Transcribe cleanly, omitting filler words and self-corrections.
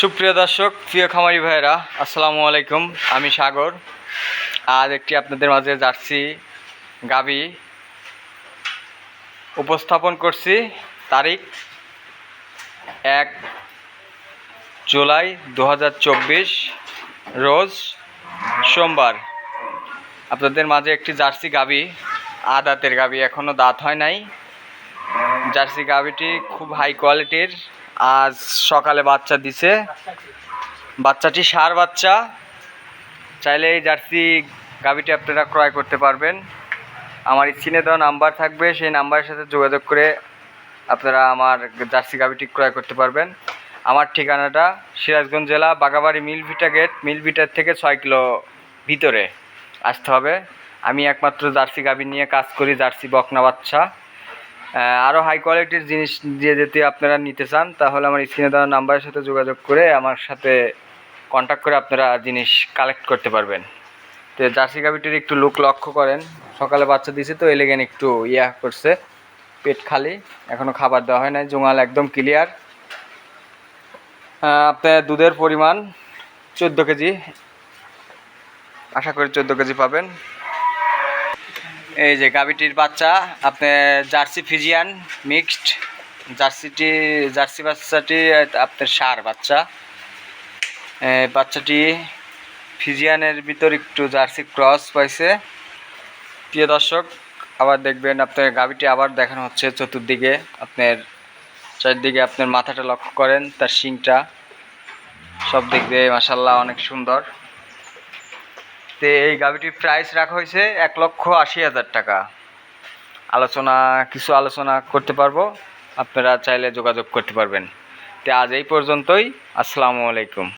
সুপ্রিয় দর্শক, প্রিয় খামারি ভাইরা, আসসালামু আলাইকুম। আমি সাগর। আজ একটি আপনাদের মাঝে জার্সি গাবি উপস্থাপন করছি। তারিখ 1 জুলাই 2024, রোজ সোমবার। আপনাদের মাঝে একটি জার্সি গাবি, দাঁতের গাবি, এখনও দাঁত হয় নাই। জার্সি গাবিটি খুব হাই কোয়ালিটির। আজ সকালে বাচ্চা দিছে। বাচ্চাটি ষাঁড় বাচ্চা। চাইলে এই জার্সি গাবিটি আপনারা ক্রয় করতে পারবেন। আমার স্ক্রিনে দেওয়া নাম্বার থাকবে, সেই নাম্বারের সাথে যোগাযোগ করে আপনারা আমার জার্সি গাবিটি ক্রয় করতে পারবেন। আমার ঠিকানাটা সিরাজগঞ্জ জেলা, বাগাবাড়ি মিলভিটা গেট। মিলভিটার থেকে 6 কিলো ভিতরে আসতে হবে। আমি একমাত্র জার্সি গাবি নিয়ে কাজ করি, জার্সি বকনা বাচ্চা। আরও হাই কোয়ালিটির জিনিস দিয়ে যদি আপনারা নিতে চান, তাহলে আমার স্ক্রিনে দেওয়া নাম্বারের সাথে যোগাযোগ করে আমার সাথে কন্ট্যাক্ট করে আপনারা জিনিস কালেক্ট করতে পারবেন। তো জার্সি গাবিটির একটু লুক লক্ষ্য করেন। সকালে বাচ্চা দিয়েছে তো এলেগেন একটু করছে, পেট খালি, এখনও খাবার দেওয়া হয় নাই। জোঙাল একদম ক্লিয়ার। আপনার দুধের পরিমাণ 14 কেজি, আশা করি 14 কেজি পাবেন। এই যে গাবিটির বাচ্চা, আপনার জার্সি ফিজিয়ান মিক্সড। জার্সি বাচ্চাটি আপনার ষাঁড় বাচ্চা। বাচ্চাটি ফিজিয়ানের ভিতর একটু জার্সি ক্রস পাইছে। প্রিয় দর্শক, আবার দেখবেন আপনার গাবিটি আবার দেখানো হচ্ছে চতুর্দিকে। আপনার চারদিকে আপনার মাথাটা লক্ষ্য করেন, তার শিংটা, সব দিক দিয়ে মাশাআল্লাহ অনেক সুন্দর। তো এই গাবিটির প্রাইস রাখা হয়েছে 1,80,000 টাকা। কিছু আলোচনা করতে পারবো, আপনারা চাইলে যোগাযোগ করতে পারবেন। তো আজ এই পর্যন্তই। আসসালামু আলাইকুম।